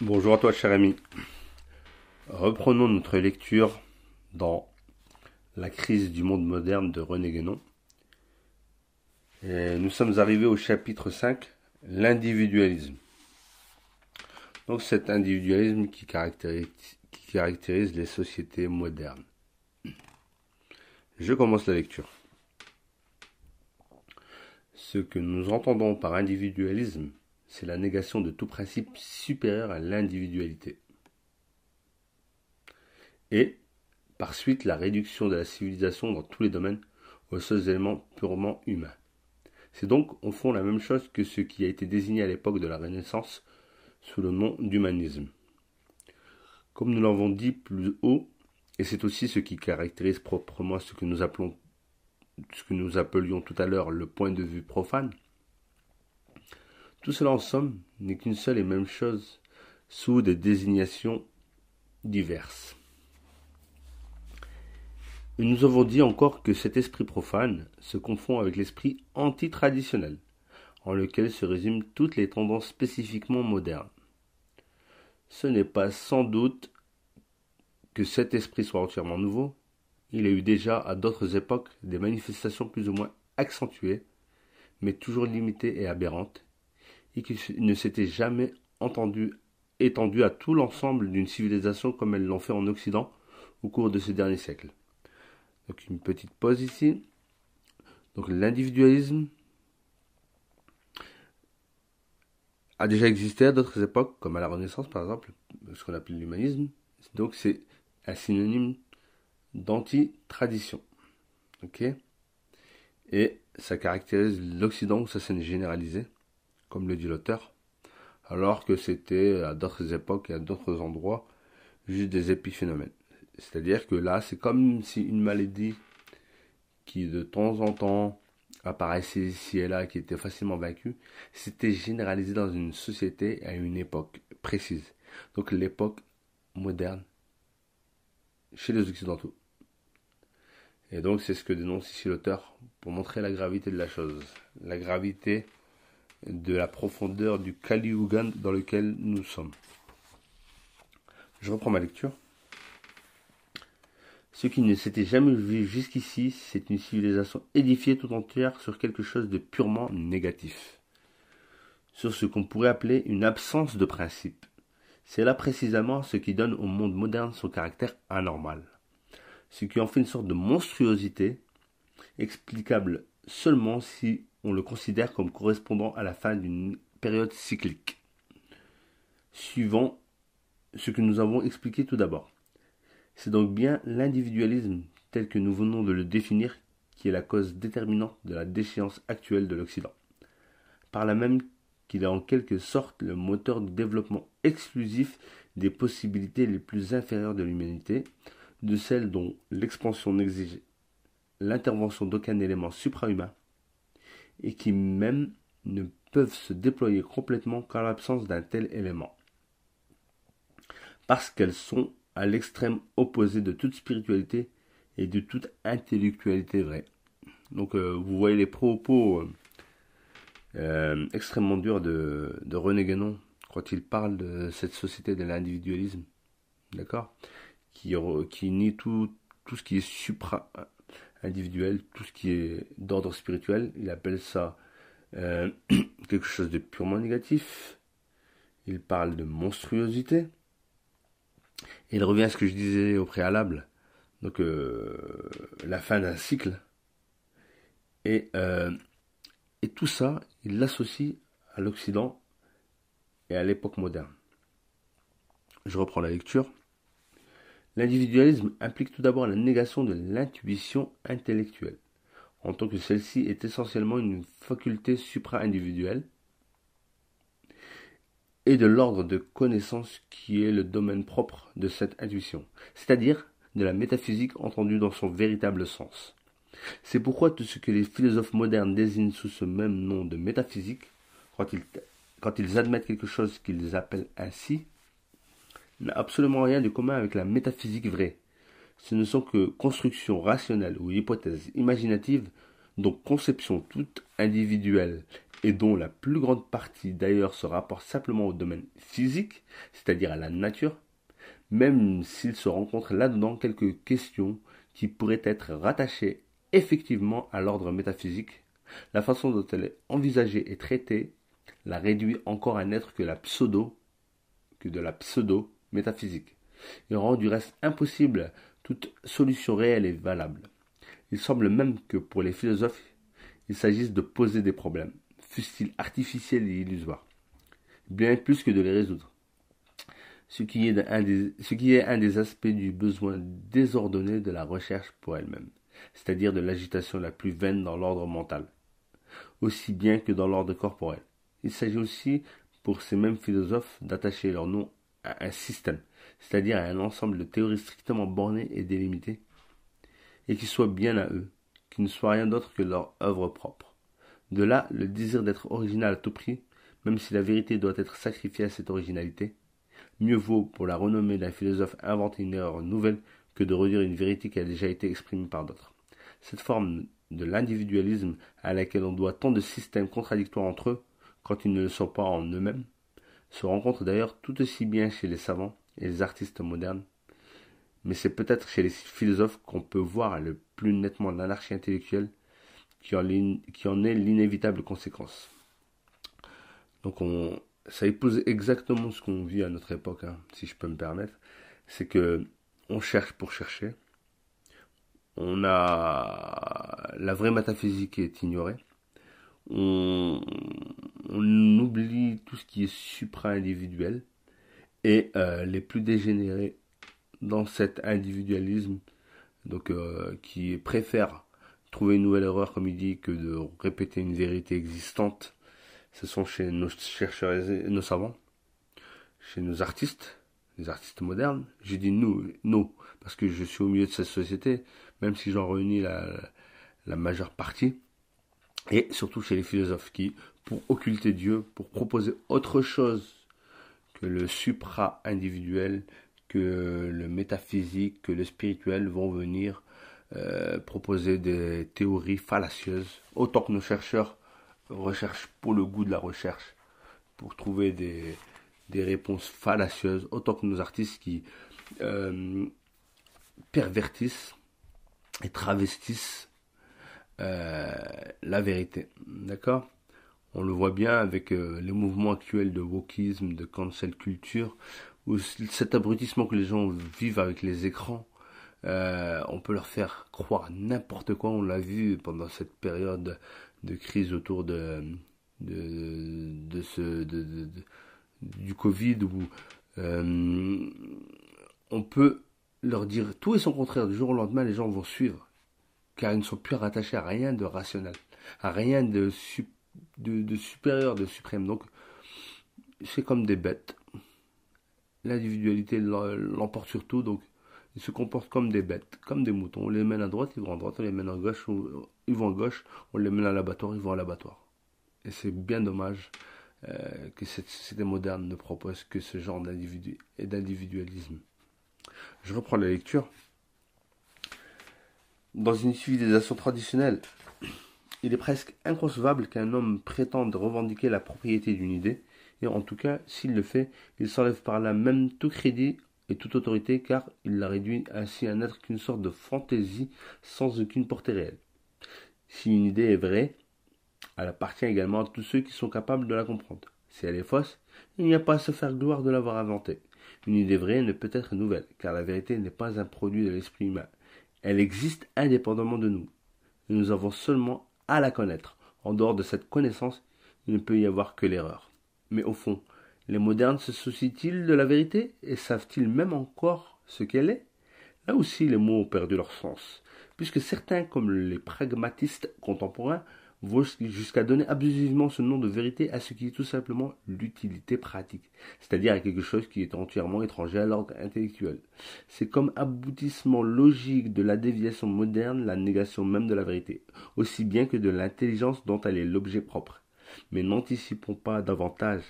Bonjour à toi, cher ami. Reprenons notre lecture dans La crise du monde moderne de René Guénon. Et nous sommes arrivés au chapitre 5, l'individualisme. Donc cet individualisme qui caractérise les sociétés modernes. Je commence la lecture. Ce que nous entendons par individualisme, c'est la négation de tout principe supérieur à l'individualité. Et, par suite, la réduction de la civilisation dans tous les domaines aux seuls éléments purement humains. C'est donc, au fond, la même chose que ce qui a été désigné à l'époque de la Renaissance sous le nom d'humanisme. Comme nous l'avons dit plus haut, et c'est aussi ce qui caractérise proprement ce que nous appelions tout à l'heure le point de vue profane, tout cela en somme n'est qu'une seule et même chose sous des désignations diverses. Et nous avons dit encore que cet esprit profane se confond avec l'esprit anti-traditionnel, en lequel se résument toutes les tendances spécifiquement modernes. Ce n'est pas sans doute que cet esprit soit entièrement nouveau. Il y a eu déjà à d'autres époques des manifestations plus ou moins accentuées, mais toujours limitées et aberrantes, et qui ne s'étaient jamais étendues à tout l'ensemble d'une civilisation comme elles l'ont fait en Occident au cours de ces derniers siècles. Donc une petite pause ici. Donc l'individualisme a déjà existé à d'autres époques, comme à la Renaissance par exemple, ce qu'on appelle l'humanisme. Donc c'est un synonyme d'anti-tradition. Ok. Et ça caractérise l'Occident où ça s'est généralisé, comme le dit l'auteur, alors que c'était à d'autres époques et à d'autres endroits juste des épiphénomènes. C'est-à-dire que là, c'est comme si une maladie qui de temps en temps apparaissait ici et là, qui était facilement vaincue, s'était généralisée dans une société à une époque précise. Donc l'époque moderne chez les Occidentaux. Et donc c'est ce que dénonce ici l'auteur pour montrer la gravité de la chose, la gravité de la profondeur du Kali Yuga dans lequel nous sommes. Je reprends ma lecture. Ce qui ne s'était jamais vu jusqu'ici, c'est une civilisation édifiée tout entière sur quelque chose de purement négatif. Sur ce qu'on pourrait appeler une absence de principe. C'est là précisément ce qui donne au monde moderne son caractère anormal. Ce qui en fait une sorte de monstruosité, explicable seulement si on le considère comme correspondant à la fin d'une période cyclique. Suivant ce que nous avons expliqué tout d'abord. C'est donc bien l'individualisme tel que nous venons de le définir qui est la cause déterminante de la déchéance actuelle de l'Occident. Par là même qu'il est en quelque sorte le moteur de développement exclusif des possibilités les plus inférieures de l'humanité, de celles dont l'expansion n'exige l'intervention d'aucun élément suprahumain, et qui même ne peuvent se déployer complètement qu'en l'absence d'un tel élément. Parce qu'elles sont à l'extrême opposé de toute spiritualité et de toute intellectualité vraie. Donc vous voyez les propos extrêmement durs de René Guénon quand il parle de cette société de l'individualisme, d'accord, qui nie tout ce qui est supra-individuel, tout ce qui est d'ordre spirituel. Il appelle ça quelque chose de purement négatif. Il parle de monstruosité. Et il revient à ce que je disais au préalable, donc la fin d'un cycle. Et tout ça, il l'associe à l'Occident et à l'époque moderne. Je reprends la lecture. L'individualisme implique tout d'abord la négation de l'intuition intellectuelle, en tant que celle-ci est essentiellement une faculté supra-individuelle, et de l'ordre de connaissance qui est le domaine propre de cette intuition, c'est-à-dire de la métaphysique entendue dans son véritable sens. C'est pourquoi tout ce que les philosophes modernes désignent sous ce même nom de métaphysique, quand ils admettent quelque chose qu'ils appellent ainsi, n'a absolument rien de commun avec la métaphysique vraie. Ce ne sont que constructions rationnelles ou hypothèses imaginatives, donc conceptions toutes individuelles et dont la plus grande partie d'ailleurs se rapporte simplement au domaine physique, c'est-à-dire à la nature, même s'il se rencontre là-dedans quelques questions qui pourraient être rattachées effectivement à l'ordre métaphysique, la façon dont elle est envisagée et traitée la réduit encore à n'être que de la pseudo-métaphysique, et rend du reste impossible toute solution réelle et valable. Il semble même que pour les philosophes, il s'agisse de poser des problèmes, fussent-ils artificiels et illusoires, bien plus que de les résoudre. Ce qui est un des aspects du besoin désordonné de la recherche pour elle-même, c'est-à-dire de l'agitation la plus vaine dans l'ordre mental, aussi bien que dans l'ordre corporel. Il s'agit aussi, pour ces mêmes philosophes, d'attacher leur nom à un système, c'est-à-dire à un ensemble de théories strictement bornées et délimitées, et qui soient bien à eux, qui ne soient rien d'autre que leur œuvre propre. De là, le désir d'être original à tout prix, même si la vérité doit être sacrifiée à cette originalité. Mieux vaut, pour la renommée d'un philosophe, inventer une erreur nouvelle que de redire une vérité qui a déjà été exprimée par d'autres. Cette forme de l'individualisme à laquelle on doit tant de systèmes contradictoires entre eux, quand ils ne le sont pas en eux-mêmes, se rencontre d'ailleurs tout aussi bien chez les savants et les artistes modernes, mais c'est peut-être chez les philosophes qu'on peut voir le plus nettement l'anarchie intellectuelle qui en est l'inévitable conséquence. Donc ça épouse exactement ce qu'on vit à notre époque, hein, si je peux me permettre. C'est que on cherche pour chercher. On a la vraie métaphysique qui est ignorée. On oublie tout ce qui est supra-individuel. Et les plus dégénérés dans cet individualisme, donc qui préfèrent trouver une nouvelle erreur, comme il dit, que de répéter une vérité existante, ce sont chez nos chercheurs et nos savants, chez nos artistes, les artistes modernes. J'ai dit nous, parce que je suis au milieu de cette société, même si j'en réunis la majeure partie, et surtout chez les philosophes qui, pour occulter Dieu, pour proposer autre chose que le supra-individuel, que le métaphysique, que le spirituel, vont venir proposer des théories fallacieuses, autant que nos chercheurs recherchent pour le goût de la recherche, pour trouver des réponses fallacieuses, autant que nos artistes qui pervertissent et travestissent la vérité. D'accord ? On le voit bien avec les mouvements actuels de wokisme, de cancel culture, où cet abrutissement que les gens vivent avec les écrans, on peut leur faire croire n'importe quoi. On l'a vu pendant cette période de crise autour du Covid, où on peut leur dire tout et son contraire. Du jour au lendemain, les gens vont suivre, car ils ne sont plus rattachés à rien de rationnel, à rien de supérieur, de suprême. Donc, c'est comme des bêtes. L'individualité l'emporte sur tout, donc ils se comportent comme des bêtes, comme des moutons. On les mène à droite, ils vont à droite, on les mène à gauche, ils vont à gauche, on les mène à l'abattoir, ils vont à l'abattoir. Et c'est bien dommage que cette société moderne ne propose que ce genre d'individualisme. Je reprends la lecture. Dans une civilisation traditionnelle, il est presque inconcevable qu'un homme prétende revendiquer la propriété d'une idée, et en tout cas, s'il le fait, il s'enlève par là même tout crédit et toute autorité, car il la réduit ainsi à n'être qu'une sorte de fantaisie sans aucune portée réelle. Si une idée est vraie, elle appartient également à tous ceux qui sont capables de la comprendre. Si elle est fausse, il n'y a pas à se faire gloire de l'avoir inventée. Une idée vraie ne peut être nouvelle, car la vérité n'est pas un produit de l'esprit humain. Elle existe indépendamment de nous. Et nous avons seulement à la connaître. En dehors de cette connaissance, il ne peut y avoir que l'erreur. Mais au fond, les modernes se soucient-ils de la vérité et savent-ils même encore ce qu'elle est ? Là aussi, les mots ont perdu leur sens, puisque certains, comme les pragmatistes contemporains, vont jusqu'à donner abusivement ce nom de vérité à ce qui est tout simplement l'utilité pratique, c'est-à-dire à quelque chose qui est entièrement étranger à l'ordre intellectuel. C'est comme aboutissement logique de la déviation moderne la négation même de la vérité, aussi bien que de l'intelligence dont elle est l'objet propre. Mais n'anticipons pas davantage.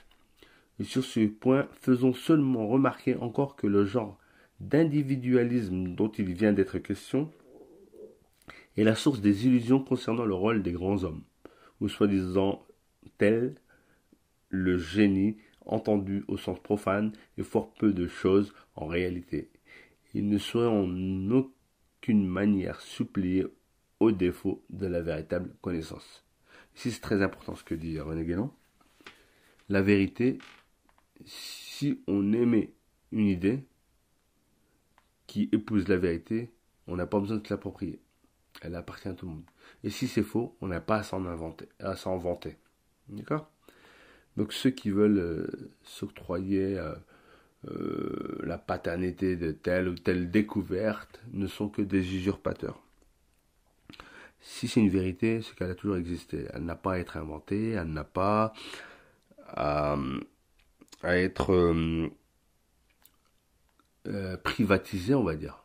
Et sur ce point, faisons seulement remarquer encore que le genre d'individualisme dont il vient d'être question est la source des illusions concernant le rôle des grands hommes, ou soi-disant tel le génie entendu au sens profane et fort peu de choses en réalité. Il ne saurait en aucune manière suppléer au défaut de la véritable connaissance. Ici, c'est très important ce que dit René Guénon. La vérité, si on émet une idée qui épouse la vérité, on n'a pas besoin de se l'approprier. Elle appartient à tout le monde. Et si c'est faux, on n'a pas à s'en vanter. D'accord ? Donc ceux qui veulent s'octroyer la paternité de telle ou telle découverte ne sont que des usurpateurs. Si c'est une vérité, c'est qu'elle a toujours existé. Elle n'a pas à être inventée, elle n'a pas à être privatisée, on va dire.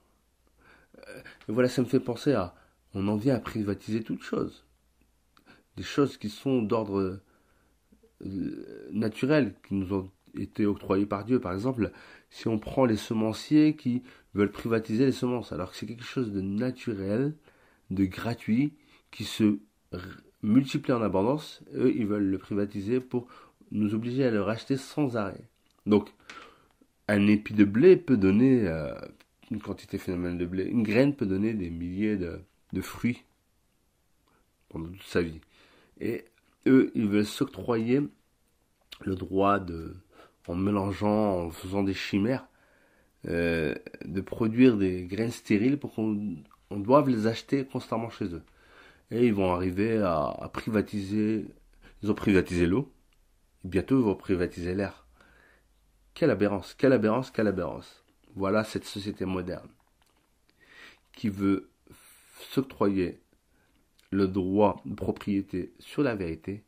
Et voilà, ça me fait penser à, on en vient à privatiser toutes choses. Des choses qui sont d'ordre naturel, qui nous ont été octroyées par Dieu. Par exemple, si on prend les semenciers qui veulent privatiser les semences, alors que c'est quelque chose de naturel, de gratuit, qui se multiplie en abondance, eux, ils veulent le privatiser pour nous obliger à le racheter sans arrêt. Donc, un épi de blé peut donner une quantité phénoménale de blé. Une graine peut donner des milliers de fruits pendant toute sa vie. Et eux, ils veulent s'octroyer le droit en mélangeant, en faisant des chimères, de produire des graines stériles pour qu'on doive les acheter constamment chez eux. Et ils vont arriver à privatiser, ils ont privatisé l'eau, et bientôt ils vont privatiser l'air. Quelle aberrance, quelle aberrance, quelle aberrance. Voilà cette société moderne qui veut s'octroyer le droit de propriété sur la vérité,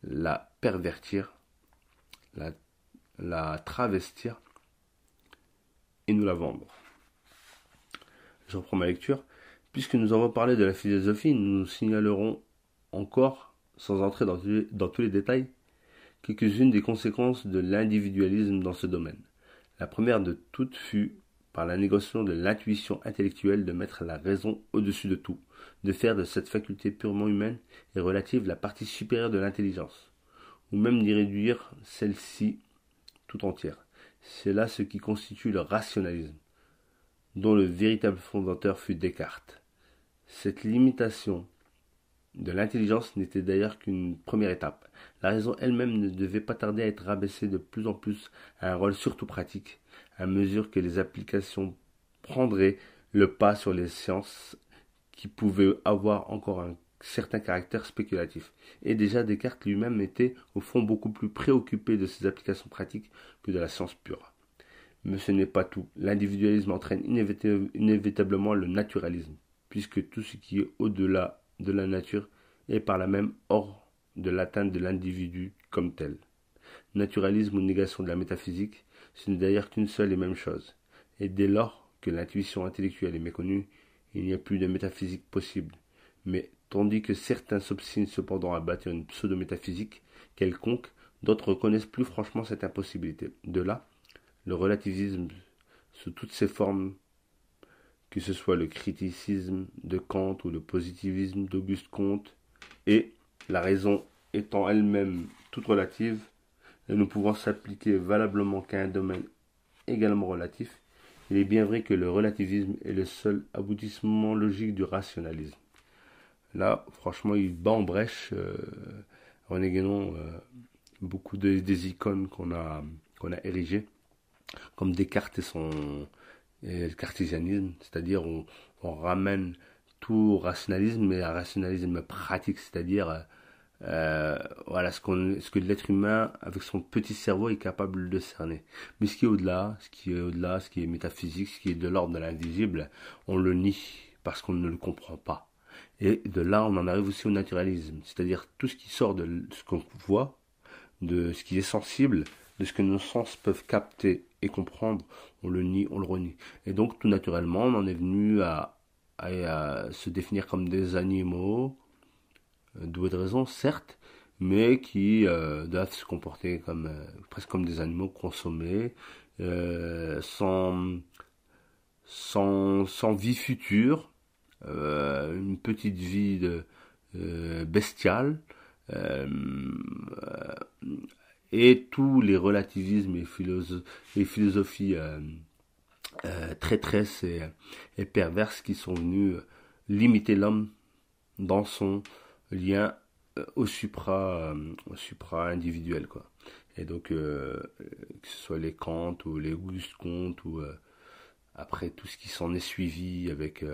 la pervertir, la travestir et nous la vendre. Je reprends ma lecture. Puisque nous avons parlé de la philosophie, nous signalerons encore, sans entrer dans tous les détails, quelques-unes des conséquences de l'individualisme dans ce domaine. La première de toutes fut, par la négation de l'intuition intellectuelle, de mettre la raison au-dessus de tout, de faire de cette faculté purement humaine et relative la partie supérieure de l'intelligence, ou même d'y réduire celle-ci tout entière. C'est là ce qui constitue le rationalisme, dont le véritable fondateur fut Descartes. Cette limitation de l'intelligence n'était d'ailleurs qu'une première étape. La raison elle-même ne devait pas tarder à être rabaissée de plus en plus à un rôle surtout pratique, à mesure que les applications prendraient le pas sur les sciences qui pouvaient avoir encore un certain caractère spéculatif. Et déjà Descartes lui-même était au fond beaucoup plus préoccupé de ces applications pratiques que de la science pure. Mais ce n'est pas tout. L'individualisme entraîne inévitablement le naturalisme, puisque tout ce qui est au-delà de la nature est par là même hors de l'atteinte de l'individu comme tel. Naturalisme ou négation de la métaphysique, ce n'est d'ailleurs qu'une seule et même chose. Et dès lors que l'intuition intellectuelle est méconnue, il n'y a plus de métaphysique possible. Mais tandis que certains s'obstinent cependant à bâtir une pseudo-métaphysique quelconque, d'autres reconnaissent plus franchement cette impossibilité. De là, le relativisme sous toutes ses formes, que ce soit le criticisme de Kant ou le positivisme d'Auguste Comte, et la raison étant elle-même toute relative, et ne pouvant s'appliquer valablement qu'à un domaine également relatif, il est bien vrai que le relativisme est le seul aboutissement logique du rationalisme. Là, franchement, il bat en brèche, René Guénon, beaucoup des icônes qu'on a érigées, comme Descartes et le cartésianisme, c'est-à-dire on ramène tout au rationalisme, mais un rationalisme pratique, c'est-à-dire voilà ce que l'être humain avec son petit cerveau est capable de cerner. Mais ce qui est au-delà, ce qui est métaphysique, ce qui est de l'ordre de l'invisible, on le nie parce qu'on ne le comprend pas. Et de là, on en arrive aussi au naturalisme, c'est-à-dire tout ce qui sort de ce qu'on voit, de ce qui est sensible, de ce que nos sens peuvent capter et comprendre, on le nie, on le renie. Et donc, tout naturellement, on en est venu à se définir comme des animaux, doués de raison, certes, mais qui doivent se comporter presque comme des animaux consommés, sans vie future, une petite vie bestiale, euh, et tous les relativismes et philosophies traîtresses et perverses qui sont venus limiter l'homme dans son lien au supra individuel, quoi. Et donc que ce soit les Kant ou les Auguste Comte ou après tout ce qui s'en est suivi avec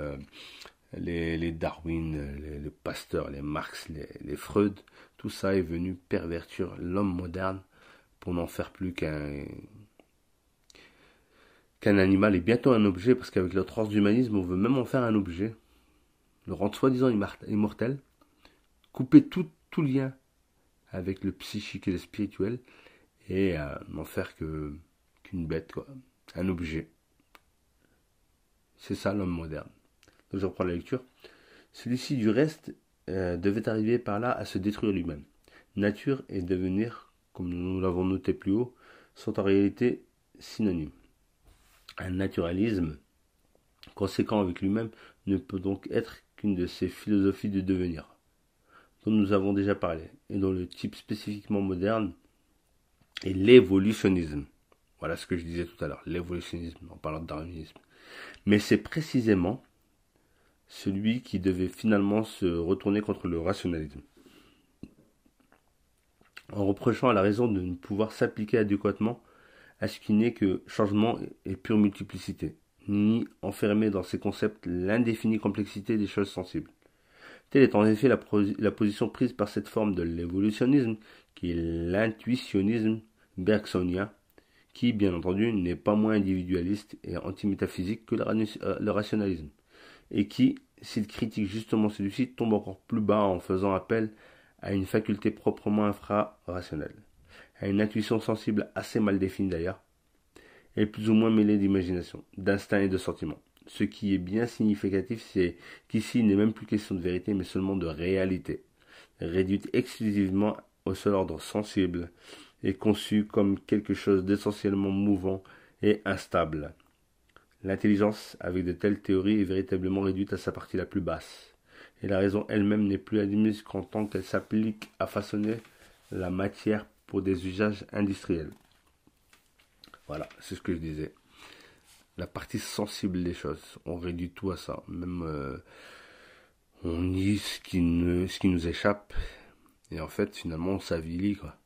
les Darwin, les Pasteur, les Marx, les Freud, tout ça est venu pervertir l'homme moderne pour n'en faire plus qu'un animal et bientôt un objet, parce qu'avec le transhumanisme, on veut même en faire un objet, le rendre soi-disant immortel, couper tout lien avec le psychique et le spirituel et n'en faire qu'une bête, quoi, un objet. C'est ça l'homme moderne. Donc je reprends la lecture. Celui-ci du reste devait arriver par là à se détruire lui-même. Nature et devenir, comme nous l'avons noté plus haut, sont en réalité synonymes. Un naturalisme conséquent avec lui-même ne peut donc être qu'une de ces philosophies du devenir dont nous avons déjà parlé et dont le type spécifiquement moderne est l'évolutionnisme. Voilà ce que je disais tout à l'heure, l'évolutionnisme en parlant de darwinisme. Mais c'est précisément celui qui devait finalement se retourner contre le rationalisme, en reprochant à la raison de ne pouvoir s'appliquer adéquatement à ce qui n'est que changement et pure multiplicité, ni enfermer dans ses concepts l'indéfinie complexité des choses sensibles. Telle est en effet la position prise par cette forme de l'évolutionnisme, qui est l'intuitionnisme bergsonien, qui, bien entendu, n'est pas moins individualiste et antimétaphysique que le rationalisme, et qui, s'il critique justement celui-ci, tombe encore plus bas en faisant appel à une faculté proprement infra-rationnelle, à une intuition sensible assez mal définie d'ailleurs, et plus ou moins mêlée d'imagination, d'instinct et de sentiment. Ce qui est bien significatif, c'est qu'ici il n'est même plus question de vérité, mais seulement de réalité, réduite exclusivement au seul ordre sensible et conçue comme quelque chose d'essentiellement mouvant et instable. L'intelligence, avec de telles théories, est véritablement réduite à sa partie la plus basse, et la raison elle-même n'est plus admise qu'en tant qu'elle s'applique à façonner la matière pour des usages industriels. Voilà, c'est ce que je disais. La partie sensible des choses, on réduit tout à ça. Même on nie ce qui nous échappe, et en fait, finalement, on s'avilit, quoi.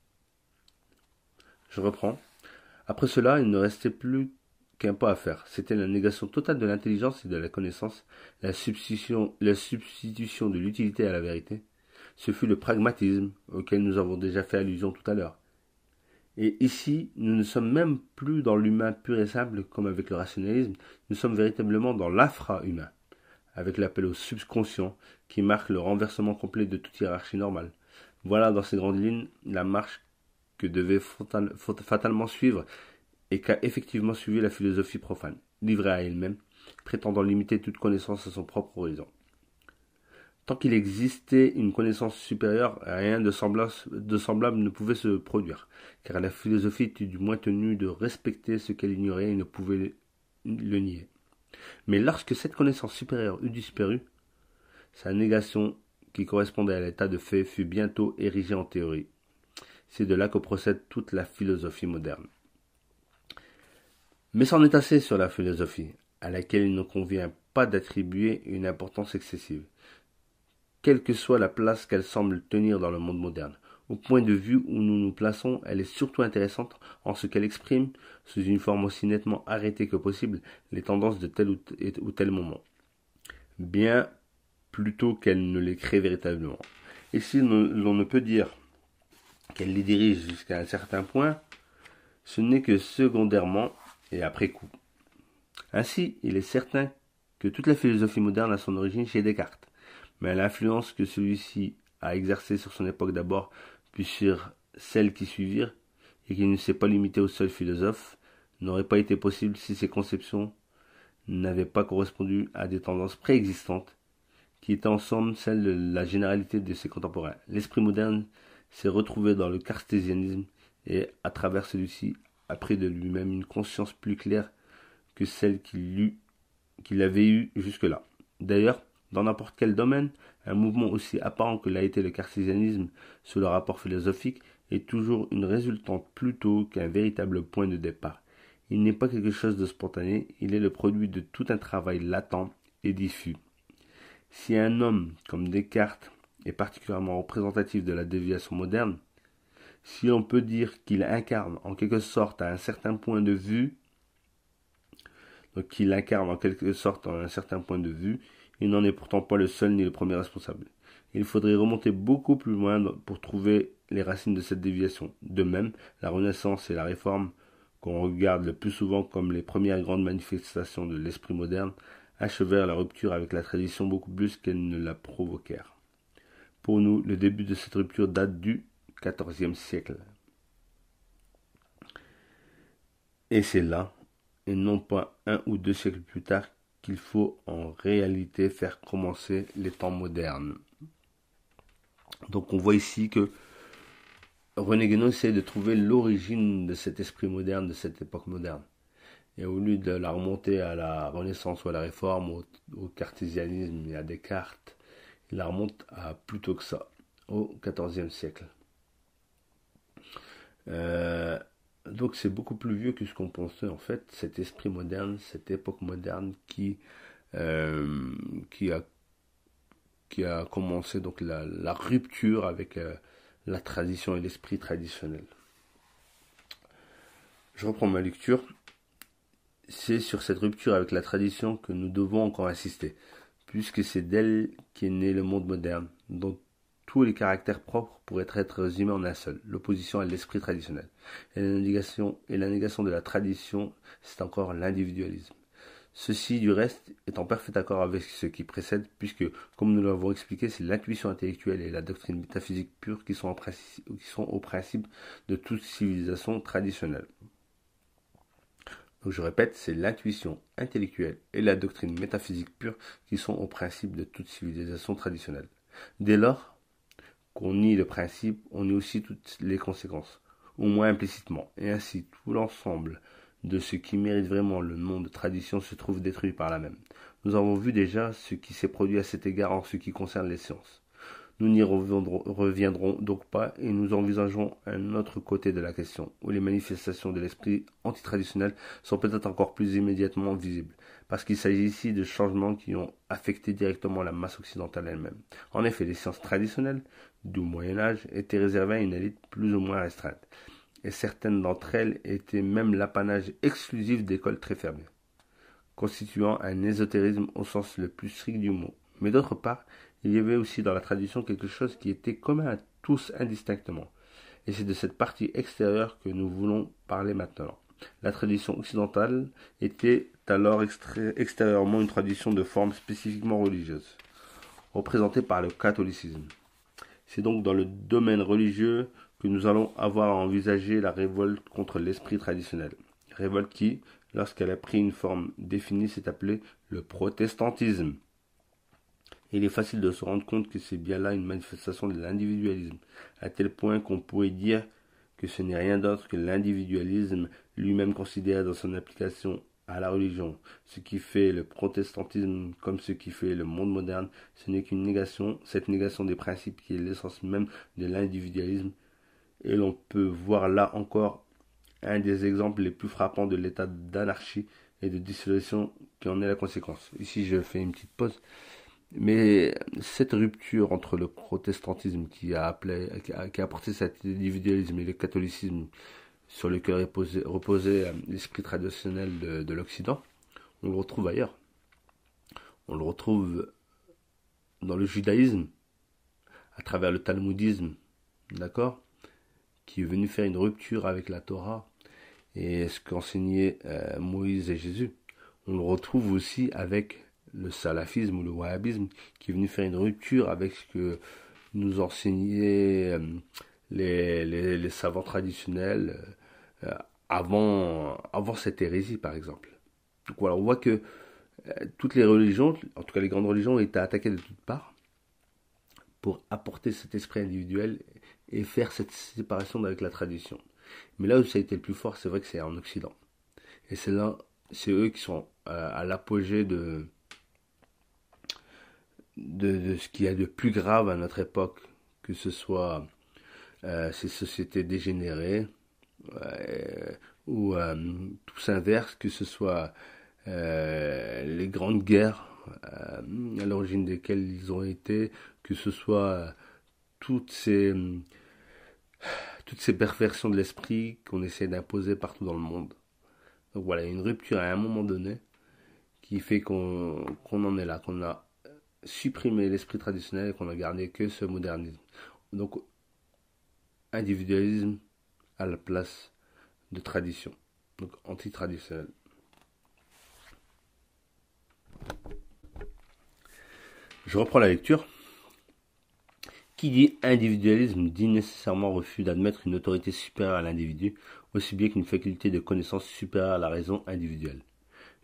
Je reprends. Après cela, il ne restait plus qu'un pas à faire. C'était la négation totale de l'intelligence et de la connaissance, la substitution de l'utilité à la vérité. Ce fut le pragmatisme, auquel nous avons déjà fait allusion tout à l'heure. Et ici, nous ne sommes même plus dans l'humain pur et simple comme avec le rationalisme, nous sommes véritablement dans l'infra-humain, avec l'appel au subconscient qui marque le renversement complet de toute hiérarchie normale. Voilà dans ces grandes lignes la marche que devait fatalement suivre et qu'a effectivement suivi la philosophie profane, livrée à elle-même, prétendant limiter toute connaissance à son propre horizon. Tant qu'il existait une connaissance supérieure, rien de semblable ne pouvait se produire, car la philosophie était du moins tenue de respecter ce qu'elle ignorait et ne pouvait le nier. Mais lorsque cette connaissance supérieure eut disparu, sa négation, qui correspondait à l'état de fait, fut bientôt érigée en théorie. C'est de là que procède toute la philosophie moderne. Mais c'en est assez sur la philosophie, à laquelle il ne convient pas d'attribuer une importance excessive, quelle que soit la place qu'elle semble tenir dans le monde moderne. Au point de vue où nous nous plaçons, elle est surtout intéressante en ce qu'elle exprime, sous une forme aussi nettement arrêtée que possible, les tendances de tel ou tel moment, bien plutôt qu'elle ne les crée véritablement. Et si l'on ne peut dire qu'elle les dirige jusqu'à un certain point, ce n'est que secondairement et après coup. Ainsi, il est certain que toute la philosophie moderne a son origine chez Descartes, mais l'influence que celui-ci a exercée sur son époque d'abord, puis sur celles qui suivirent, et qui ne s'est pas limitée au seul philosophe, n'aurait pas été possible si ces conceptions n'avaient pas correspondu à des tendances préexistantes, qui étaient en somme celles de la généralité de ses contemporains. L'esprit moderne s'est retrouvé dans le cartésianisme, et à travers celui-ci a pris de lui-même une conscience plus claire que celle qu'il avait eue jusque-là. D'ailleurs, Dans n'importe quel domaine, un mouvement aussi apparent que l'a été le cartésianisme sur le rapport philosophique est toujours une résultante plutôt qu'un véritable point de départ. Il n'est pas quelque chose de spontané, il est le produit de tout un travail latent et diffus. Si un homme comme Descartes est particulièrement représentatif de la déviation moderne, si on peut dire qu'il incarne en quelque sorte à un certain point de vue, il n'en est pourtant pas le seul ni le premier responsable. Il faudrait remonter beaucoup plus loin pour trouver les racines de cette déviation. De même, la Renaissance et la Réforme, qu'on regarde le plus souvent comme les premières grandes manifestations de l'esprit moderne, achevèrent la rupture avec la tradition beaucoup plus qu'elles ne la provoquèrent. Pour nous, le début de cette rupture date du XIVe siècle. Et c'est là, et non pas 1 ou 2 siècles plus tard, qu'il faut en réalité faire commencer les temps modernes. Donc on voit ici que René Guénon essaie de trouver l'origine de cet esprit moderne, de cette époque moderne. Et au lieu de la remonter à la Renaissance ou à la Réforme, au cartésianisme et à Descartes, il la remonte à plus tôt que ça, au XIVe siècle. Donc c'est beaucoup plus vieux que ce qu'on pensait en fait, cet esprit moderne, cette époque moderne qui a commencé donc la rupture avec la tradition et l'esprit traditionnel. Je reprends ma lecture. C'est sur cette rupture avec la tradition que nous devons encore insister, puisque c'est d'elle qu'est né le monde moderne, dont tous les caractères propres pourraient être résumés en un seul, l'opposition à l'esprit traditionnel. Et la négation de la tradition, c'est encore l'individualisme. Ceci, du reste, est en parfait accord avec ce qui précède, puisque, comme nous l'avons expliqué, c'est l'intuition intellectuelle et la doctrine métaphysique pure qui sont au principe de toute civilisation traditionnelle. Donc je répète, c'est l'intuition intellectuelle et la doctrine métaphysique pure qui sont au principe de toute civilisation traditionnelle. Dès lors qu'on nie le principe, on nie aussi toutes les conséquences, au moins implicitement, et ainsi tout l'ensemble de ce qui mérite vraiment le nom de tradition se trouve détruit par la même. Nous avons vu déjà ce qui s'est produit à cet égard en ce qui concerne les sciences. Nous n'y reviendrons donc pas et nous envisagerons un autre côté de la question, où les manifestations de l'esprit antitraditionnel sont peut-être encore plus immédiatement visibles, parce qu'il s'agit ici de changements qui ont affecté directement la masse occidentale elle-même. En effet, les sciences traditionnelles, du Moyen-Âge, étaient réservées à une élite plus ou moins restreinte, et certaines d'entre elles étaient même l'apanage exclusif d'écoles très fermées, constituant un ésotérisme au sens le plus strict du mot. Mais d'autre part, il y avait aussi dans la tradition quelque chose qui était commun à tous indistinctement. Et c'est de cette partie extérieure que nous voulons parler maintenant. La tradition occidentale était alors extérieurement une tradition de forme spécifiquement religieuse, représentée par le catholicisme. C'est donc dans le domaine religieux que nous allons avoir à envisager la révolte contre l'esprit traditionnel. Révolte qui, lorsqu'elle a pris une forme définie, s'est appelée le protestantisme. Il est facile de se rendre compte que c'est bien là une manifestation de l'individualisme, à tel point qu'on pourrait dire que ce n'est rien d'autre que l'individualisme lui-même considéré dans son application à la religion. Ce qui fait le protestantisme comme ce qui fait le monde moderne, ce n'est qu'une négation, cette négation des principes qui est l'essence même de l'individualisme. Et l'on peut voir là encore un des exemples les plus frappants de l'état d'anarchie et de dissolution qui en est la conséquence. Ici, je fais une petite pause. Mais cette rupture entre le protestantisme qui a apporté cet individualisme et le catholicisme sur lequel reposait l'esprit traditionnel de l'Occident, on le retrouve ailleurs. On le retrouve dans le judaïsme, à travers le talmudisme, d'accord, qui est venu faire une rupture avec la Torah et ce qu'enseignaient Moïse et Jésus. On le retrouve aussi avec le salafisme ou le wahhabisme qui est venu faire une rupture avec ce que nous enseignaient les savants traditionnels avant cette hérésie par exemple. Donc voilà, on voit que toutes les religions, en tout cas les grandes religions, ont été attaquées de toutes parts pour apporter cet esprit individuel et faire cette séparation avec la tradition. Mais là où ça a été le plus fort, c'est vrai que c'est en Occident. Et c'est eux qui sont à l'apogée de de ce qu'il y a de plus grave à notre époque, que ce soit ces sociétés dégénérées, ou tout s'inverse, que ce soit les grandes guerres à l'origine desquelles ils ont été, que ce soit toutes ces, toutes ces perversions de l'esprit qu'on essaie d'imposer partout dans le monde. Donc voilà, il y a une rupture à un moment donné qui fait qu'on en est là, qu'on a supprimé l'esprit traditionnel et qu'on a gardé que ce modernisme. Donc, individualisme à la place de tradition. Donc, anti-traditionnel. Je reprends la lecture. Qui dit individualisme dit nécessairement refus d'admettre une autorité supérieure à l'individu, aussi bien qu'une faculté de connaissance supérieure à la raison individuelle.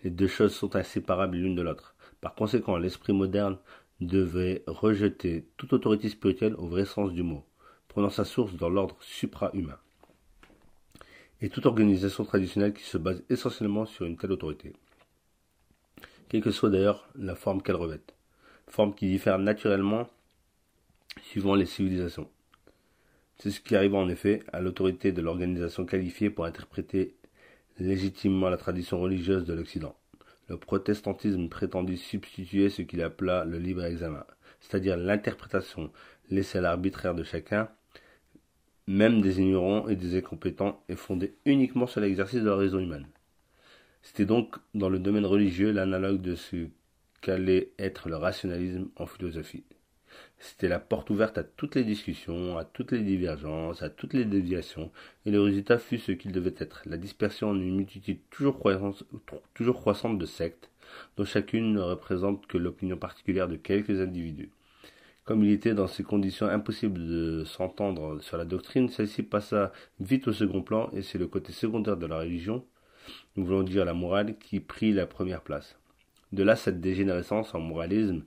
Les deux choses sont inséparables l'une de l'autre. Par conséquent, l'esprit moderne devrait rejeter toute autorité spirituelle au vrai sens du mot, prenant sa source dans l'ordre supra-humain, et toute organisation traditionnelle qui se base essentiellement sur une telle autorité, quelle que soit d'ailleurs la forme qu'elle revête, forme qui diffère naturellement suivant les civilisations. C'est ce qui arrive en effet à l'autorité de l'organisation qualifiée pour interpréter légitimement la tradition religieuse de l'Occident. Le protestantisme prétendit substituer ce qu'il appela le libre examen, c'est-à-dire l'interprétation laissée à l'arbitraire de chacun, même des ignorants et des incompétents, et fondée uniquement sur l'exercice de la raison humaine. C'était donc dans le domaine religieux l'analogue de ce qu'allait être le rationalisme en philosophie. C'était la porte ouverte à toutes les discussions, à toutes les divergences, à toutes les déviations, et le résultat fut ce qu'il devait être, la dispersion en une multitude toujours croissante de sectes, dont chacune ne représente que l'opinion particulière de quelques individus. Comme il était dans ces conditions impossible de s'entendre sur la doctrine, celle-ci passa vite au second plan, et c'est le côté secondaire de la religion, nous voulons dire la morale, qui prit la première place. De là cette dégénérescence en moralisme,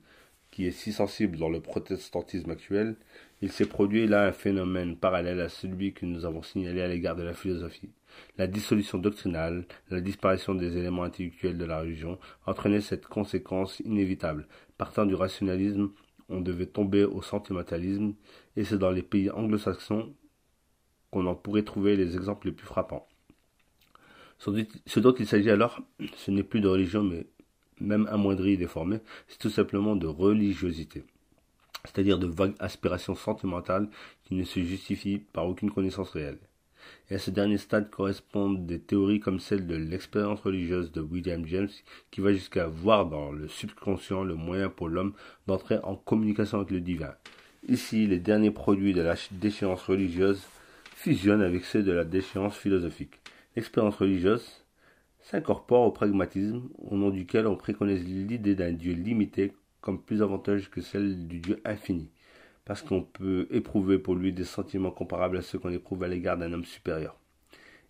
qui est si sensible dans le protestantisme actuel, il s'est produit là un phénomène parallèle à celui que nous avons signalé à l'égard de la philosophie. La dissolution doctrinale, la disparition des éléments intellectuels de la religion entraînait cette conséquence inévitable. Partant du rationalisme, on devait tomber au sentimentalisme, et c'est dans les pays anglo-saxons qu'on en pourrait trouver les exemples les plus frappants. Ce dont il s'agit alors, ce n'est plus de religion, mais même amoindrie et déformée, c'est tout simplement de religiosité, c'est-à-dire de vagues aspirations sentimentales qui ne se justifient par aucune connaissance réelle. Et à ce dernier stade correspondent des théories comme celle de l'expérience religieuse de William James, qui va jusqu'à voir dans le subconscient le moyen pour l'homme d'entrer en communication avec le divin. Ici, les derniers produits de la déchéance religieuse fusionnent avec ceux de la déchéance philosophique. L'expérience religieuse s'incorpore au pragmatisme, au nom duquel on préconise l'idée d'un Dieu limité comme plus avantageuse que celle du Dieu infini, parce qu'on peut éprouver pour lui des sentiments comparables à ceux qu'on éprouve à l'égard d'un homme supérieur.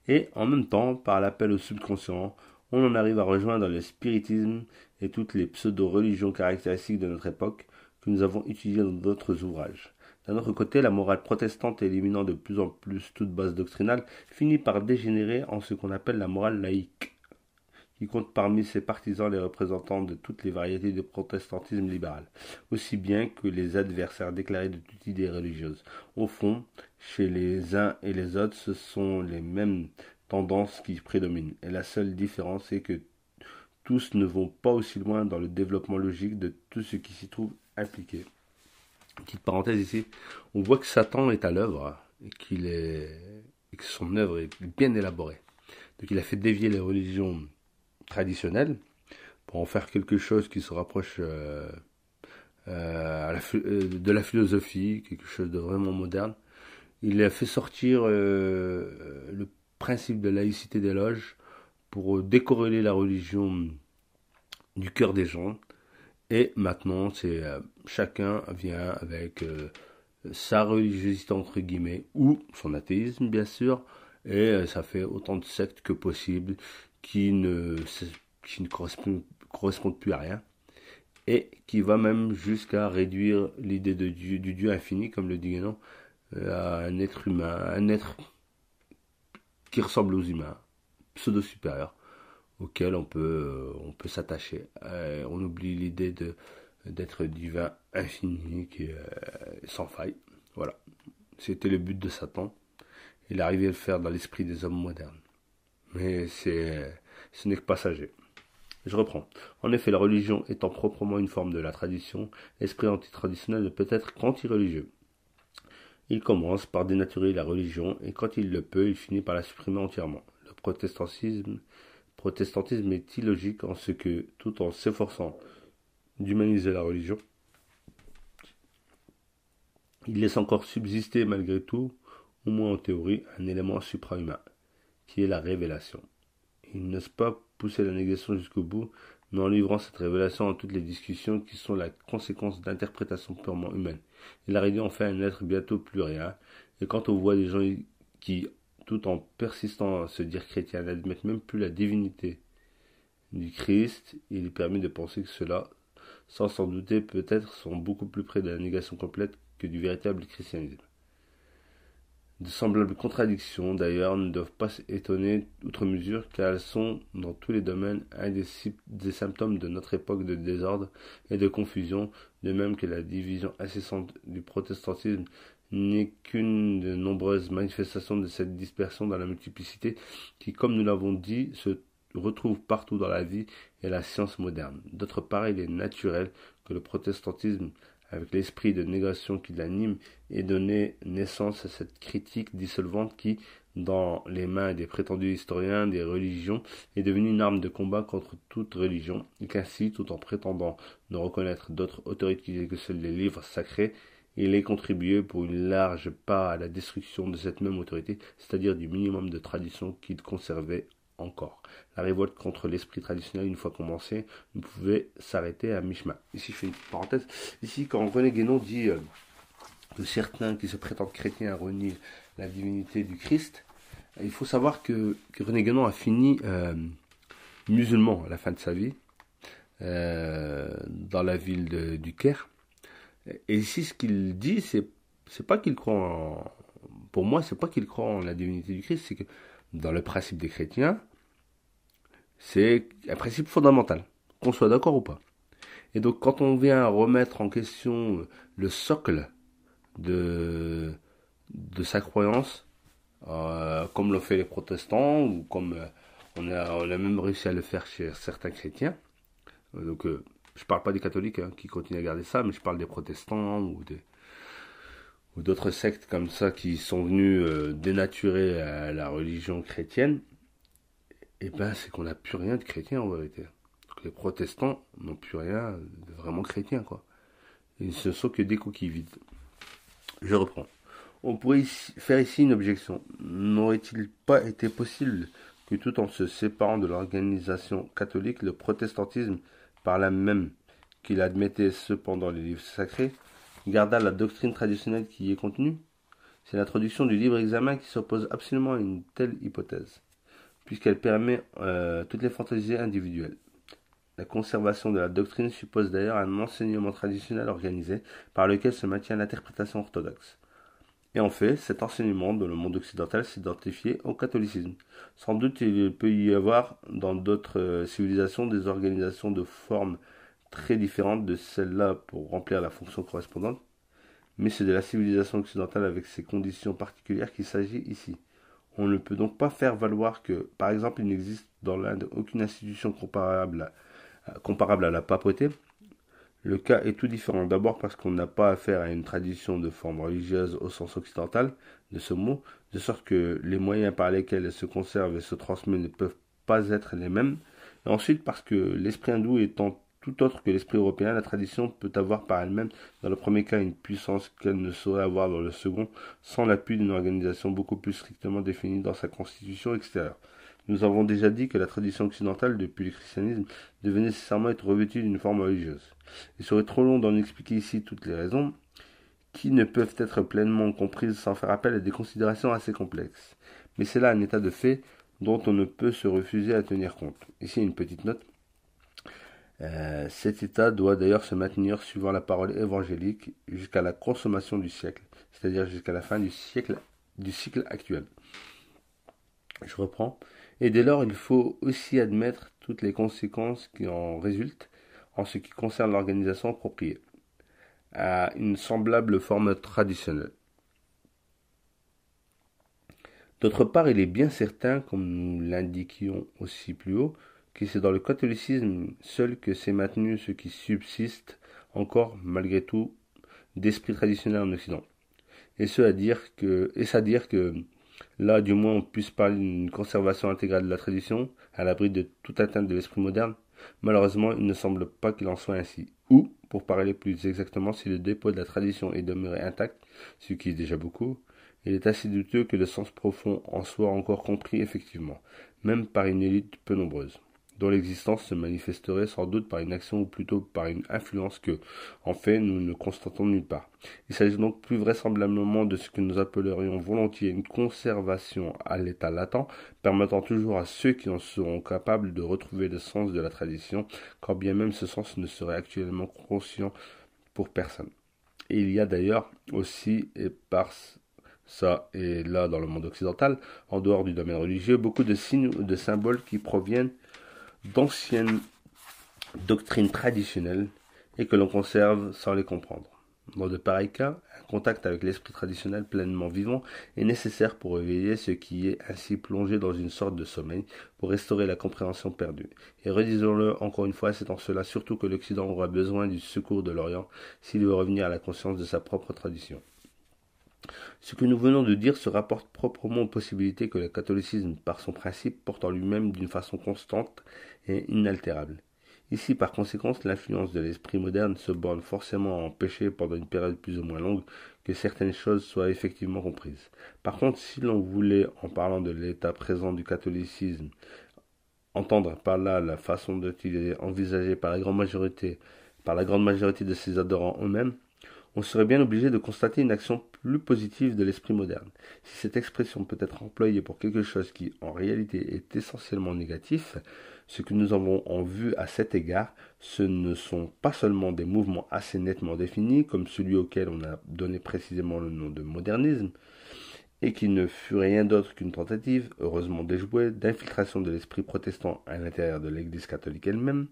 Et en même temps, par l'appel au subconscient, on en arrive à rejoindre le spiritisme et toutes les pseudo-religions caractéristiques de notre époque que nous avons étudiées dans d'autres ouvrages. D'un autre côté, la morale protestante éliminant de plus en plus toute base doctrinale finit par dégénérer en ce qu'on appelle la morale laïque, qui compte parmi ses partisans les représentants de toutes les variétés du protestantisme libéral, aussi bien que les adversaires déclarés de toute idée religieuse. Au fond, chez les uns et les autres, ce sont les mêmes tendances qui prédominent, et la seule différence est que tous ne vont pas aussi loin dans le développement logique de tout ce qui s'y trouve impliqué. Petite parenthèse ici, on voit que Satan est à l'œuvre et que son œuvre est bien élaborée. Donc il a fait dévier les religions traditionnelles pour en faire quelque chose qui se rapproche de la philosophie, quelque chose de vraiment moderne. Il a fait sortir le principe de laïcité des loges pour décorréler la religion du cœur des gens. Et maintenant, c'est chacun vient avec sa religiosité entre guillemets, ou son athéisme bien sûr, et ça fait autant de sectes que possible qui ne correspondent plus à rien, et qui va même jusqu'à réduire l'idée du Dieu infini, comme le dit Guénon, à un être humain, un être qui ressemble aux humains, pseudo-supérieur, auquel on peut s'attacher. On oublie l'idée d'être divin infini qui est sans faille. Voilà. C'était le but de Satan. Il arrivait à le faire dans l'esprit des hommes modernes. Mais ce n'est que passager. Je reprends. En effet, la religion étant proprement une forme de la tradition, l'esprit antitraditionnel ne peut être qu'anti-religieux. Il commence par dénaturer la religion et quand il le peut, il finit par la supprimer entièrement. Le protestantisme est illogique en ce que, tout en s'efforçant d'humaniser la religion, il laisse encore subsister malgré tout, au moins en théorie, un élément suprahumain, qui est la révélation. Il n'ose pas pousser la négation jusqu'au bout, mais en livrant cette révélation en toutes les discussions qui sont la conséquence d'interprétations purement humaines. Il a réduit en fait un être bientôt plus rien, et quand on voit des gens qui, tout en persistant à se dire chrétiens, n'admettent même plus la divinité du Christ, il est permis de penser que cela, sans s'en douter peut-être, sont beaucoup plus près de la négation complète que du véritable christianisme. De semblables contradictions, d'ailleurs, ne doivent pas étonner outre mesure, car elles sont, dans tous les domaines, un des symptômes de notre époque de désordre et de confusion, de même que la division incessante du protestantisme n'est qu'une de nombreuses manifestations de cette dispersion dans la multiplicité qui, comme nous l'avons dit, se retrouve partout dans la vie et la science moderne. D'autre part, il est naturel que le protestantisme, avec l'esprit de négation qui l'anime, ait donné naissance à cette critique dissolvante qui, dans les mains des prétendus historiens des religions, est devenue une arme de combat contre toute religion, et qu'ainsi, tout en prétendant ne reconnaître d'autres autorités que celles des livres sacrés, il ait contribué pour une large part à la destruction de cette même autorité, c'est-à-dire du minimum de tradition qu'il conservait encore. La révolte contre l'esprit traditionnel, une fois commencée, ne pouvait s'arrêter à mi-chemin. Ici, je fais une petite parenthèse. Ici, quand René Guénon dit que certains qui se prétendent chrétiens renient la divinité du Christ, il faut savoir que René Guénon a fini musulman à la fin de sa vie, dans la ville du Caire. Et ici, ce qu'il dit, c'est pas qu'il croit en... Pour moi, c'est pas qu'il croit en la divinité du Christ, c'est que dans le principe des chrétiens, c'est un principe fondamental, qu'on soit d'accord ou pas. Et donc, quand on vient remettre en question le socle de sa croyance, comme l'ont fait les protestants, ou comme on a même réussi à le faire chez certains chrétiens, donc je parle pas des catholiques qui continuent à garder ça, mais je parle des protestants ou d'autres sectes comme ça qui sont venus dénaturer la religion chrétienne, et ben c'est qu'on n'a plus rien de chrétien en vérité. Donc, les protestants n'ont plus rien de vraiment chrétien, quoi. Ils ne sont que des coquilles vides. Je reprends. On pourrait faire ici une objection. N'aurait-il pas été possible que tout en se séparant de l'organisation catholique, le protestantisme, par là même qu'il admettait cependant les livres sacrés, garda la doctrine traditionnelle qui y est contenue? C'est l'introduction du libre examen qui s'oppose absolument à une telle hypothèse, puisqu'elle permet toutes les fantaisies individuelles. La conservation de la doctrine suppose d'ailleurs un enseignement traditionnel organisé par lequel se maintient l'interprétation orthodoxe. Et en fait, cet enseignement dans le monde occidental s'identifiait au catholicisme. Sans doute il peut y avoir dans d'autres civilisations des organisations de formes très différentes de celle-là pour remplir la fonction correspondante, mais c'est de la civilisation occidentale avec ses conditions particulières qu'il s'agit ici. On ne peut donc pas faire valoir que, par exemple, il n'existe dans l'Inde aucune institution comparable à la papauté. Le cas est tout différent. D'abord parce qu'on n'a pas affaire à une tradition de forme religieuse au sens occidental de ce mot, de sorte que les moyens par lesquels elle se conserve et se transmet ne peuvent pas être les mêmes. Et ensuite parce que l'esprit hindou étant tout autre que l'esprit européen, la tradition peut avoir par elle-même, dans le premier cas, une puissance qu'elle ne saurait avoir dans le second, sans l'appui d'une organisation beaucoup plus strictement définie dans sa constitution extérieure. Nous avons déjà dit que la tradition occidentale, depuis le christianisme, devait nécessairement être revêtue d'une forme religieuse. Il serait trop long d'en expliquer ici toutes les raisons, qui ne peuvent être pleinement comprises sans faire appel à des considérations assez complexes. Mais c'est là un état de fait dont on ne peut se refuser à tenir compte. Ici une petite note. Cet état doit d'ailleurs se maintenir suivant la parole évangélique jusqu'à la consommation du siècle, c'est-à-dire jusqu'à la fin du cycle actuel. Je reprends. Et dès lors, il faut aussi admettre toutes les conséquences qui en résultent, en ce qui concerne l'organisation appropriée, à une semblable forme traditionnelle. D'autre part, il est bien certain, comme nous l'indiquions aussi plus haut, que c'est dans le catholicisme seul que s'est maintenu ce qui subsiste encore, malgré tout, d'esprit traditionnel en Occident. Est-ce à dire que là, du moins, on puisse parler d'une conservation intégrale de la tradition, à l'abri de toute atteinte de l'esprit moderne? Malheureusement, il ne semble pas qu'il en soit ainsi. Ou, pour parler plus exactement, si le dépôt de la tradition est demeuré intact, ce qui est déjà beaucoup, il est assez douteux que le sens profond en soit encore compris effectivement, même par une élite peu nombreuse, dont l'existence se manifesterait sans doute par une action ou plutôt par une influence que, en fait, nous ne constatons nulle part. Il s'agit donc plus vraisemblablement de ce que nous appellerions volontiers une conservation à l'état latent, permettant toujours à ceux qui en seront capables de retrouver le sens de la tradition, quand bien même ce sens ne serait actuellement conscient pour personne. Et il y a d'ailleurs aussi, et par ça, et là dans le monde occidental, en dehors du domaine religieux, beaucoup de signes ou de symboles qui proviennent d'anciennes doctrines traditionnelles et que l'on conserve sans les comprendre. Dans de pareils cas, un contact avec l'esprit traditionnel pleinement vivant est nécessaire pour réveiller ce qui est ainsi plongé dans une sorte de sommeil, pour restaurer la compréhension perdue. Et redisons-le encore une fois, c'est en cela surtout que l'Occident aura besoin du secours de l'Orient s'il veut revenir à la conscience de sa propre tradition. Ce que nous venons de dire se rapporte proprement aux possibilités que le catholicisme, par son principe, porte en lui-même d'une façon constante et inaltérable. Ici, par conséquent, l'influence de l'esprit moderne se borne forcément à empêcher, pendant une période plus ou moins longue, que certaines choses soient effectivement comprises. Par contre, si l'on voulait, en parlant de l'état présent du catholicisme, entendre par là la façon dont il est envisagé par la grande majorité de ses adhérents eux-mêmes, on serait bien obligé de constater une action plus positive de l'esprit moderne. Si cette expression peut être employée pour quelque chose qui, en réalité, est essentiellement négatif, ce que nous avons en vue à cet égard, ce ne sont pas seulement des mouvements assez nettement définis, comme celui auquel on a donné précisément le nom de modernisme, et qui ne fut rien d'autre qu'une tentative, heureusement déjouée, d'infiltration de l'esprit protestant à l'intérieur de l'Église catholique elle-même,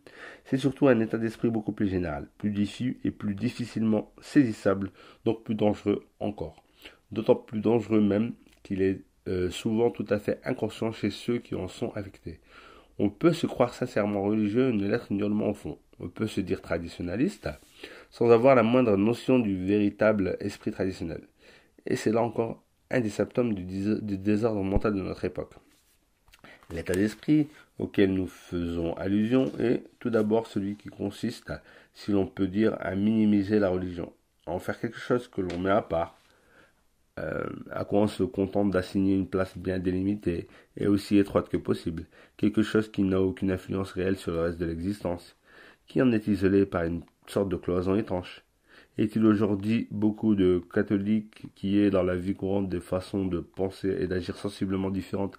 c'est surtout un état d'esprit beaucoup plus général, plus diffus et plus difficilement saisissable, donc plus dangereux encore. D'autant plus dangereux même qu'il est souvent tout à fait inconscient chez ceux qui en sont affectés. On peut se croire sincèrement religieux et ne l'être nullement au fond. On peut se dire traditionnaliste sans avoir la moindre notion du véritable esprit traditionnel. Et c'est là encore un des symptômes du désordre mental de notre époque. L'état d'esprit auquel nous faisons allusion est tout d'abord celui qui consiste, si l'on peut dire, à minimiser la religion, à en faire quelque chose que l'on met à part, à quoi on se contente d'assigner une place bien délimitée et aussi étroite que possible, quelque chose qui n'a aucune influence réelle sur le reste de l'existence, qui en est isolé par une sorte de cloison étanche. Est-il aujourd'hui beaucoup de catholiques qui aient dans la vie courante des façons de penser et d'agir sensiblement différentes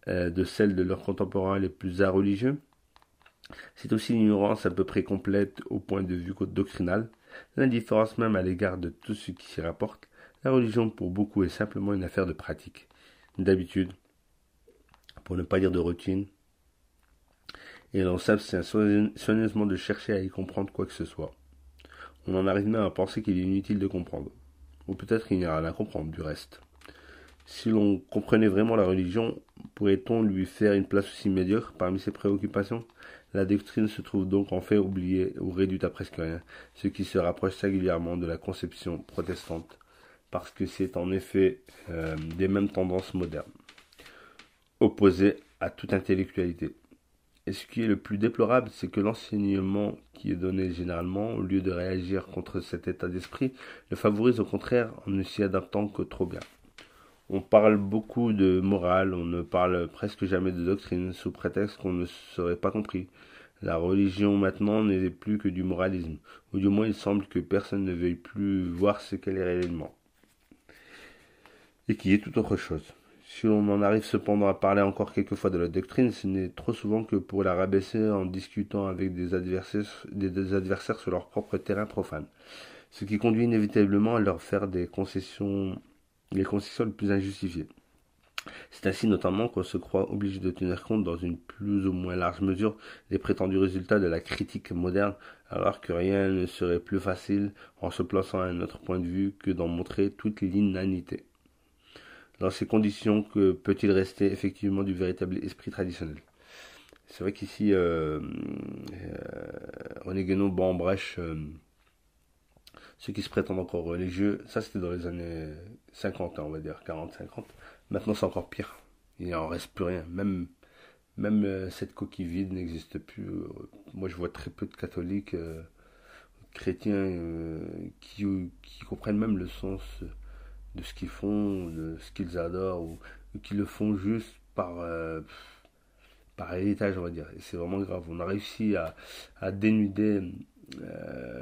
de celles de leurs contemporains les plus religieux? C'est aussi l'ignorance à peu près complète au point de vue doctrinal, l'indifférence même à l'égard de tout ce qui s'y rapporte. La religion pour beaucoup est simplement une affaire de pratique, d'habitude, pour ne pas dire de routine, et l'on s'abstient soigneusement de chercher à y comprendre quoi que ce soit. On en arrive même à penser qu'il est inutile de comprendre. Ou peut-être qu'il n'y a rien à comprendre du reste. Si l'on comprenait vraiment la religion, pourrait-on lui faire une place aussi médiocre parmi ses préoccupations? La doctrine se trouve donc en fait oubliée ou réduite à presque rien, ce qui se rapproche singulièrement de la conception protestante, parce que c'est en effet des mêmes tendances modernes, opposées à toute intellectualité. Et ce qui est le plus déplorable, c'est que l'enseignement qui est donné généralement, au lieu de réagir contre cet état d'esprit, le favorise au contraire en ne s'y adaptant que trop bien. On parle beaucoup de morale, on ne parle presque jamais de doctrine, sous prétexte qu'on ne serait pas compris. La religion maintenant n'est plus que du moralisme, ou du moins il semble que personne ne veuille plus voir ce qu'elle est réellement, et qui est tout autre chose. Si l'on en arrive cependant à parler encore quelquefois de la doctrine, ce n'est trop souvent que pour la rabaisser en discutant avec des adversaires sur leur propre terrain profane, ce qui conduit inévitablement à leur faire les concessions les plus injustifiées. C'est ainsi notamment qu'on se croit obligé de tenir compte dans une plus ou moins large mesure des prétendus résultats de la critique moderne, alors que rien ne serait plus facile en se plaçant à un autre point de vue que d'en montrer toute l'inanité. Dans ces conditions, que peut-il rester effectivement du véritable esprit traditionnel? C'est vrai qu'ici, René Guénon bat en brèche ceux qui se prétendent encore religieux. Ça, c'était dans les années 50, on va dire, 40-50. Maintenant, c'est encore pire. Il n'en reste plus rien. Même cette coquille vide n'existe plus. Moi, je vois très peu de catholiques, chrétiens, qui comprennent même le sens de ce qu'ils font, de ce qu'ils adorent, ou qui le font juste par héritage, on va dire. Et c'est vraiment grave. On a réussi à dénuder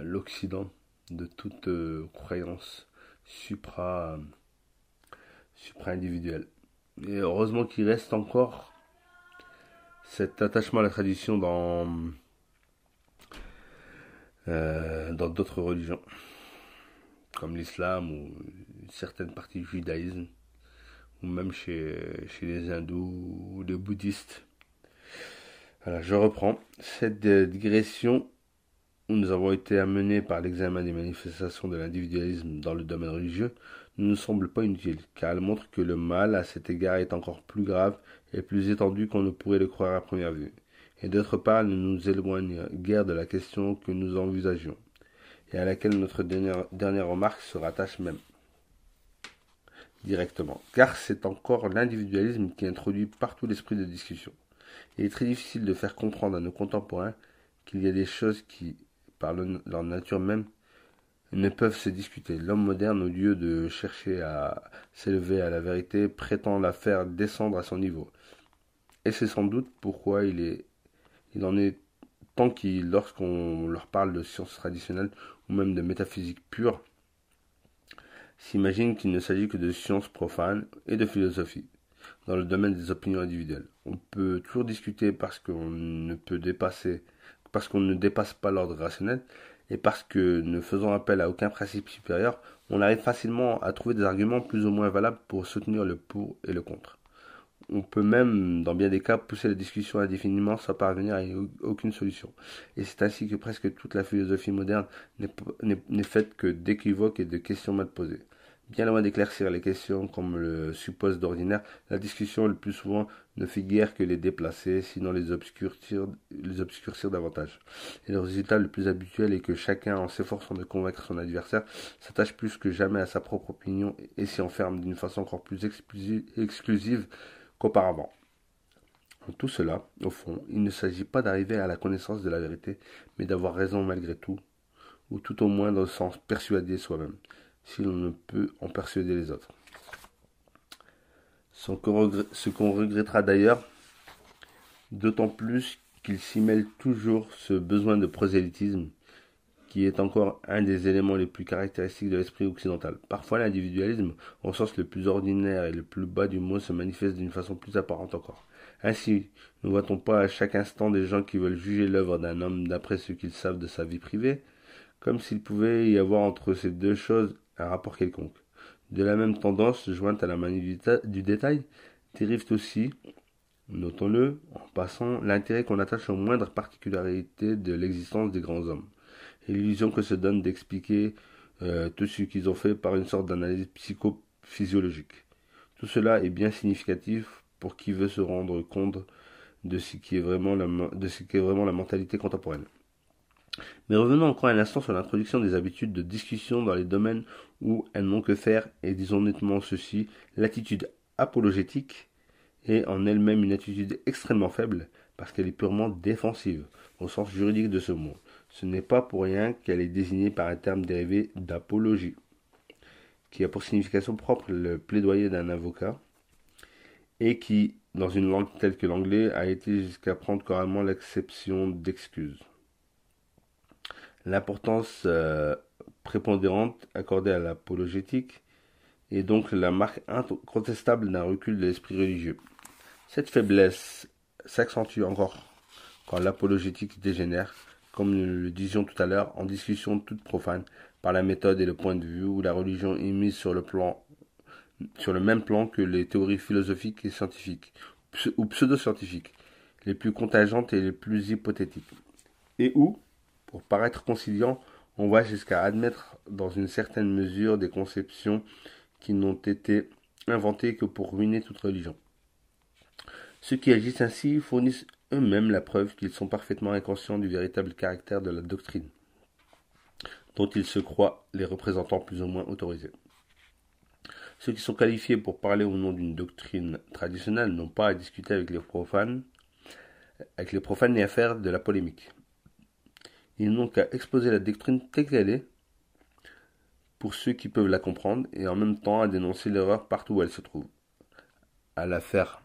l'Occident de toute croyance supra, supra-individuelle. Et heureusement qu'il reste encore cet attachement à la tradition dans d'autres religions, comme l'islam ou une certaine partie du judaïsme, ou même chez les hindous ou les bouddhistes. Voilà, je reprends. Cette digression où nous avons été amenés par l'examen des manifestations de l'individualisme dans le domaine religieux ne nous semble pas inutile, car elle montre que le mal à cet égard est encore plus grave et plus étendu qu'on ne pourrait le croire à première vue. Et d'autre part, elle ne nous éloigne guère de la question que nous envisagions, et à laquelle notre dernière remarque se rattache même directement, car c'est encore l'individualisme qui introduit partout l'esprit de discussion. Il est très difficile de faire comprendre à nos contemporains qu'il y a des choses qui, par leur nature même, ne peuvent se discuter. L'homme moderne, au lieu de chercher à s'élever à la vérité, prétend la faire descendre à son niveau. Et c'est sans doute pourquoi il en est tant qu'il, lorsqu'on leur parle de sciences traditionnelles ou même de métaphysique pure, s'imagine qu'il ne s'agit que de sciences profanes et de philosophie, dans le domaine des opinions individuelles. On peut toujours discuter parce qu'on ne dépasse pas l'ordre rationnel, et parce que, ne faisant appel à aucun principe supérieur, on arrive facilement à trouver des arguments plus ou moins valables pour soutenir le pour et le contre. On peut même, dans bien des cas, pousser la discussion indéfiniment sans parvenir à aucune solution. Et c'est ainsi que presque toute la philosophie moderne n'est faite que d'équivoques et de questions mal posées. Bien loin d'éclaircir les questions comme le suppose d'ordinaire, la discussion le plus souvent ne fait guère que les déplacer, sinon les obscurcir davantage. Et le résultat le plus habituel est que chacun, en s'efforçant de convaincre son adversaire, s'attache plus que jamais à sa propre opinion et s'y enferme d'une façon encore plus exclusive qu'auparavant. En tout cela, au fond, il ne s'agit pas d'arriver à la connaissance de la vérité, mais d'avoir raison malgré tout, ou tout au moins dans le sens persuader soi-même, si l'on ne peut en persuader les autres. Ce qu'on regrettera d'ailleurs, d'autant plus qu'il s'y mêle toujours ce besoin de prosélytisme, qui est encore un des éléments les plus caractéristiques de l'esprit occidental. Parfois, l'individualisme, au sens le plus ordinaire et le plus bas du mot, se manifeste d'une façon plus apparente encore. Ainsi, ne voit-on pas à chaque instant des gens qui veulent juger l'œuvre d'un homme d'après ce qu'ils savent de sa vie privée, comme s'il pouvait y avoir entre ces deux choses un rapport quelconque. De la même tendance, jointe à la manie du détail, dérive aussi, notons-le, en passant, l'intérêt qu'on attache aux moindres particularités de l'existence des grands hommes, et l'illusion que se donne d'expliquer tout ce qu'ils ont fait par une sorte d'analyse psychophysiologique. Tout cela est bien significatif pour qui veut se rendre compte de ce qui est vraiment la mentalité contemporaine. Mais revenons encore un instant sur l'introduction des habitudes de discussion dans les domaines où elles n'ont que faire, et disons nettement ceci, l'attitude apologétique est en elle-même une attitude extrêmement faible, parce qu'elle est purement défensive, au sens juridique de ce mot. Ce n'est pas pour rien qu'elle est désignée par un terme dérivé d'apologie, qui a pour signification propre le plaidoyer d'un avocat, et qui, dans une langue telle que l'anglais, a été jusqu'à prendre carrément l'acception d'excuse. L'importance prépondérante accordée à l'apologétique est donc la marque incontestable d'un recul de l'esprit religieux. Cette faiblesse s'accentue encore quand l'apologétique dégénère, comme nous le disions tout à l'heure, en discussion toute profane, par la méthode et le point de vue où la religion est mise sur le plan sur le même plan que les théories philosophiques et scientifiques, ou pseudo-scientifiques, les plus contingentes et les plus hypothétiques. Et où, pour paraître conciliant, on va jusqu'à admettre dans une certaine mesure des conceptions qui n'ont été inventées que pour ruiner toute religion. Ceux qui agissent ainsi fournissent eux-mêmes la preuve qu'ils sont parfaitement inconscients du véritable caractère de la doctrine, dont ils se croient les représentants plus ou moins autorisés. Ceux qui sont qualifiés pour parler au nom d'une doctrine traditionnelle n'ont pas à discuter avec les profanes ni à faire de la polémique. Ils n'ont qu'à exposer la doctrine telle qu'elle est, pour ceux qui peuvent la comprendre, et en même temps à dénoncer l'erreur partout où elle se trouve, à la faire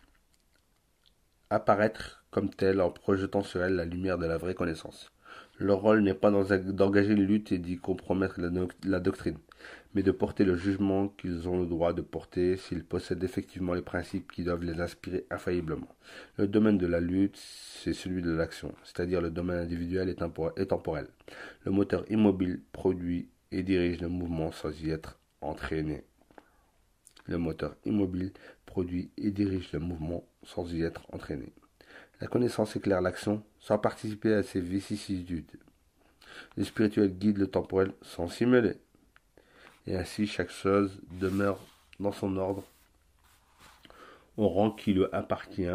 apparaître comme telle en projetant sur elle la lumière de la vraie connaissance. Leur rôle n'est pas d'engager une lutte et d'y compromettre la doctrine, mais de porter le jugement qu'ils ont le droit de porter s'ils possèdent effectivement les principes qui doivent les inspirer infailliblement. Le domaine de la lutte, c'est celui de l'action, c'est-à-dire le domaine individuel et temporel. Le moteur immobile produit et dirige le mouvement sans y être entraîné. Le moteur immobile produit et dirige le mouvement sans y être entraîné. La connaissance éclaire l'action sans participer à ses vicissitudes. Le spirituel guide le temporel sans s'y mêler. Et ainsi chaque chose demeure dans son ordre, au rang qui lui appartient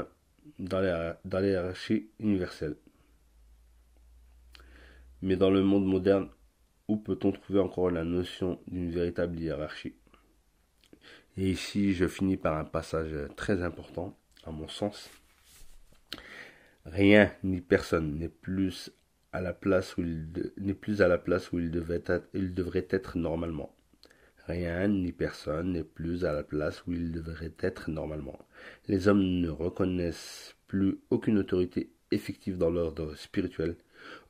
dans la hiérarchie universelle. Mais dans le monde moderne, où peut-on trouver encore la notion d'une véritable hiérarchie? Et ici, je finis par un passage très important, à mon sens. Rien ni personne n'est plus à la place où il devrait être normalement. Rien ni personne n'est plus à la place où il devrait être normalement. Les hommes ne reconnaissent plus aucune autorité effective dans l'ordre spirituel,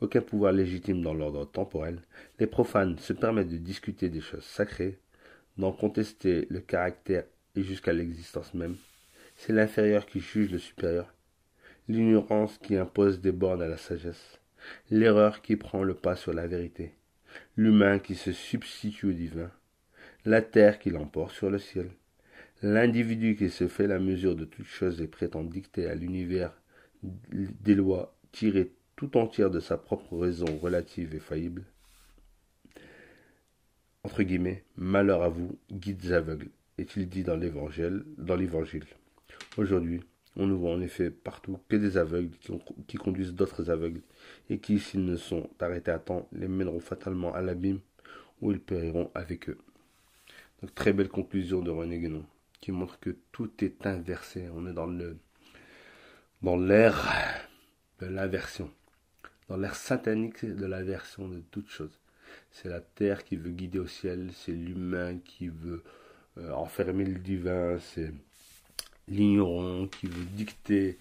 aucun pouvoir légitime dans l'ordre temporel. Les profanes se permettent de discuter des choses sacrées, d'en contester le caractère et jusqu'à l'existence même. C'est l'inférieur qui juge le supérieur, l'ignorance qui impose des bornes à la sagesse, l'erreur qui prend le pas sur la vérité, l'humain qui se substitue au divin, la terre qui l'emporte sur le ciel, l'individu qui se fait la mesure de toutes choses et prétend dicter à l'univers des lois tirées tout entières de sa propre raison relative et faillible. Entre guillemets, malheur à vous, guides aveugles, est-il dit dans l'évangile. Aujourd'hui, on ne voit en effet partout que des aveugles qui conduisent d'autres aveugles, et qui, s'ils ne sont arrêtés à temps, les mèneront fatalement à l'abîme, où ils périront avec eux. Donc, très belle conclusion de René Guénon, qui montre que tout est inversé. On est dans l'ère de l'inversion, dans l'ère satanique de l'inversion de toute chose. C'est la terre qui veut guider au ciel, c'est l'humain qui veut enfermer le divin, c'est l'ignorant qui veut dicter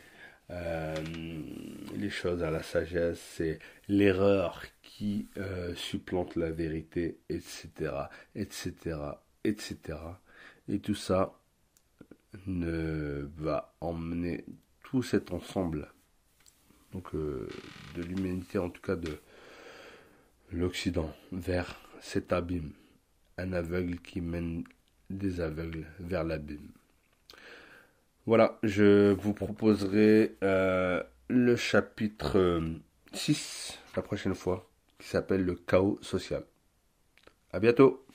les choses à la sagesse, c'est l'erreur qui supplante la vérité, etc., etc., etc. Et tout ça ne va emmener tout cet ensemble, donc de l'humanité, en tout cas de l'Occident, vers cet abîme, un aveugle qui mène des aveugles vers l'abîme. Voilà, je vous proposerai le chapitre 6 la prochaine fois, qui s'appelle le chaos social. À bientôt.